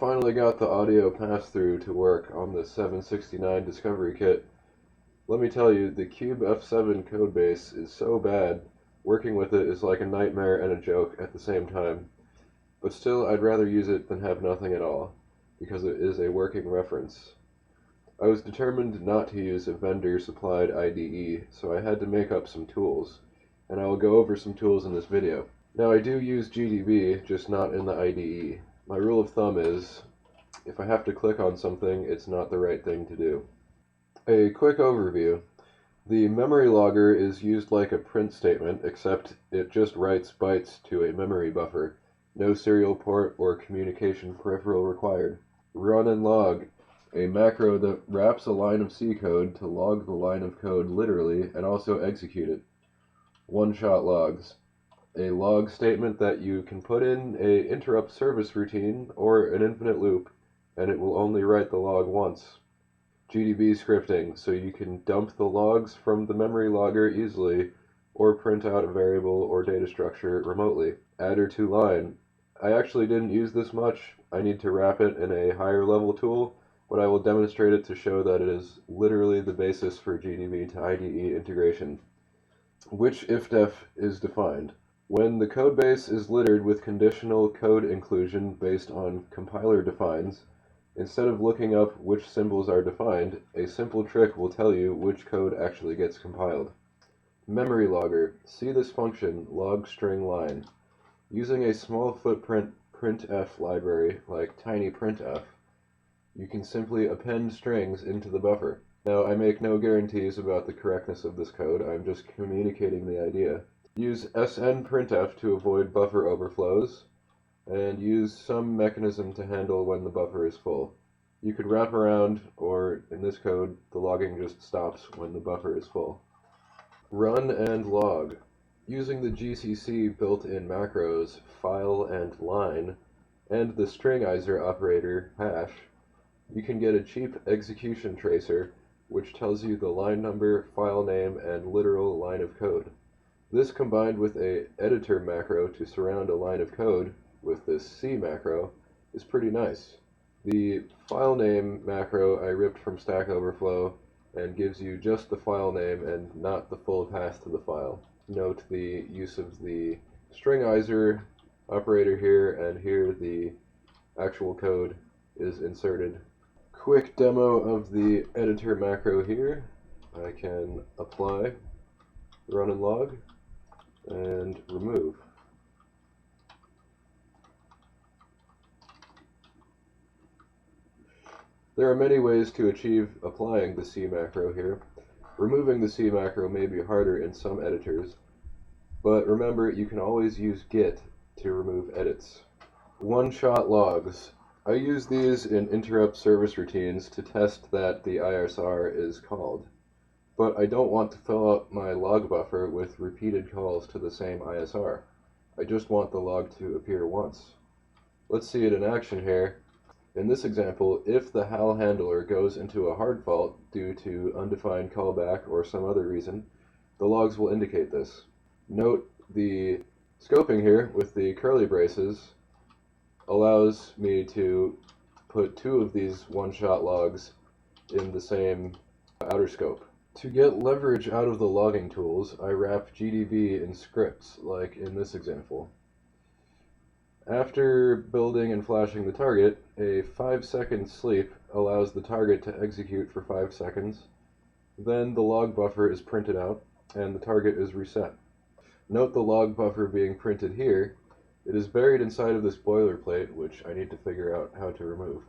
finally got the audio pass-through to work on the 769 Discovery Kit. Let me tell you, the Cube F7 codebase is so bad, working with it is like a nightmare and a joke at the same time. But still, I'd rather use it than have nothing at all, because it is a working reference. I was determined not to use a vendor-supplied IDE, so I had to make up some tools, and I will go over some tools in this video. Now, I do use GDB, just not in the IDE. My rule of thumb is, if I have to click on something, it's not the right thing to do. A quick overview. The memory logger is used like a print statement, except it just writes bytes to a memory buffer. No serial port or communication peripheral required. Run and log. A macro that wraps a line of C code to log the line of code literally and also execute it. One-shot logs. A log statement that you can put in a interrupt service routine or an infinite loop, and it will only write the log once. GDB scripting, so you can dump the logs from the memory logger easily, or print out a variable or data structure remotely. Adder to line. I actually didn't use this much. I need to wrap it in a higher level tool, but I will demonstrate it to show that it is literally the basis for GDB to IDE integration. Which ifdef is defined. When the codebase is littered with conditional code inclusion based on compiler defines, instead of looking up which symbols are defined, a simple trick will tell you which code actually gets compiled. Memory logger. See this function, log string line. Using a small footprint printf library like tinyprintf, you can simply append strings into the buffer. Now, I make no guarantees about the correctness of this code, I'm just communicating the idea. Use snprintf to avoid buffer overflows, and use some mechanism to handle when the buffer is full. You could wrap around, or in this code, the logging just stops when the buffer is full. Run and log. Using the GCC built-in macros file and line, and the stringizer operator hash, you can get a cheap execution tracer which tells you the line number, file name, and literal line of code. This combined with a editor macro to surround a line of code with this C macro is pretty nice. The file name macro I ripped from Stack Overflow and gives you just the file name and not the full path to the file. Note the use of the stringizer operator here, and here the actual code is inserted. Quick demo of the editor macro here. I can apply, run and log, and remove. There are many ways to achieve applying the C macro here. Removing the C macro may be harder in some editors, but remember you can always use git to remove edits. One-shot logs. I use these in interrupt service routines to test that the ISR is called, but I don't want to fill up my log buffer with repeated calls to the same ISR. I just want the log to appear once. Let's see it in action here. In this example, if the HAL handler goes into a hard fault due to undefined callback or some other reason, the logs will indicate this. Note the scoping here with the curly braces allows me to put two of these one-shot logs in the same outer scope. To get leverage out of the logging tools, I wrap GDB in scripts, like in this example. After building and flashing the target, a 5-second sleep allows the target to execute for 5 seconds. Then the log buffer is printed out, and the target is reset. Note the log buffer being printed here. It is buried inside of this boilerplate, which I need to figure out how to remove.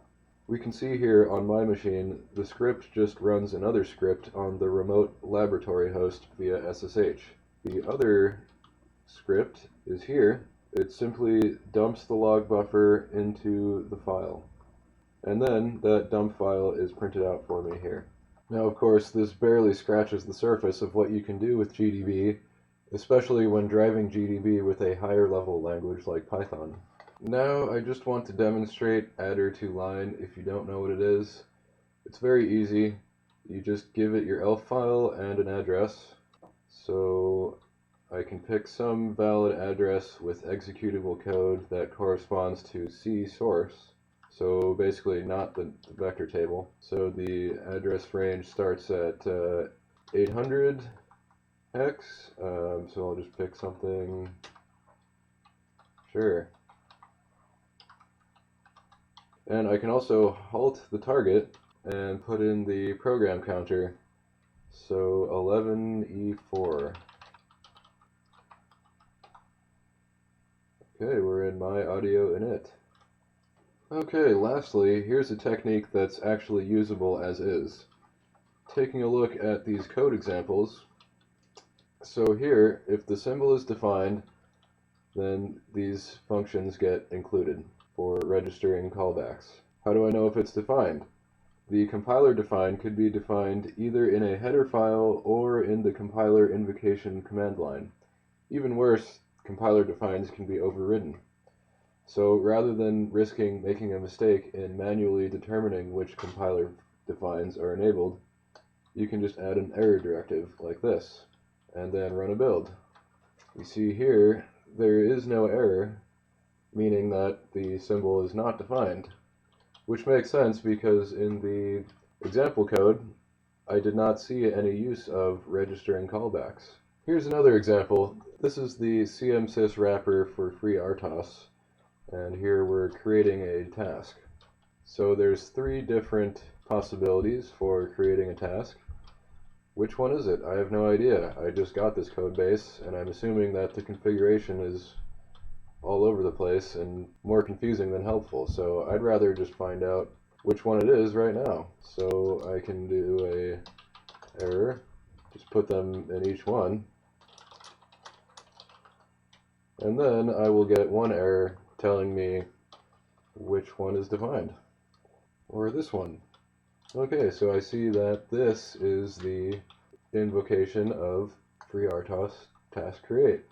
We can see here on my machine, the script just runs another script on the remote laboratory host via SSH. The other script is here. It simply dumps the log buffer into the file. And then that dump file is printed out for me here. Now, of course, this barely scratches the surface of what you can do with GDB, especially when driving GDB with a higher level language like Python. Now I just want to demonstrate adder to line if you don't know what it is. It's very easy. You just give it your ELF file and an address. So I can pick some valid address with executable code that corresponds to C source. So basically not the vector table. So the address range starts at 800 hex. So I'll just pick something. Sure. And I can also halt the target and put in the program counter. So 11E4. Okay, we're in my audio init. Okay, lastly, here's a technique that's actually usable as is. Taking a look at these code examples. So here, if the symbol is defined, then these functions get included for registering callbacks. How do I know if it's defined? The compiler define could be defined either in a header file or in the compiler invocation command line. Even worse, compiler defines can be overridden. So rather than risking making a mistake in manually determining which compiler defines are enabled, you can just add an error directive like this, and then run a build. You see here, there is no error, meaning that the symbol is not defined, which makes sense because in the example code, I did not see any use of registering callbacks. Here's another example. This is the CMSys wrapper for FreeRTOS, and here we're creating a task. So there's 3 different possibilities for creating a task. Which one is it? I have no idea. I just got this code base, and I'm assuming that the configuration is all over the place and more confusing than helpful. So I'd rather just find out which one it is right now. So I can do a error, just put them in each one, and then I will get one error telling me which one is defined, or this one. Okay, so I see that this is the invocation of FreeRTOS task create.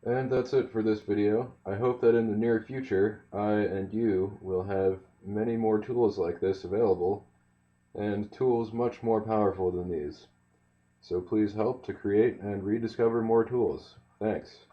And that's it for this video. I hope that in the near future, I and you will have many more tools like this available, and tools much more powerful than these. So please help to create and rediscover more tools. Thanks.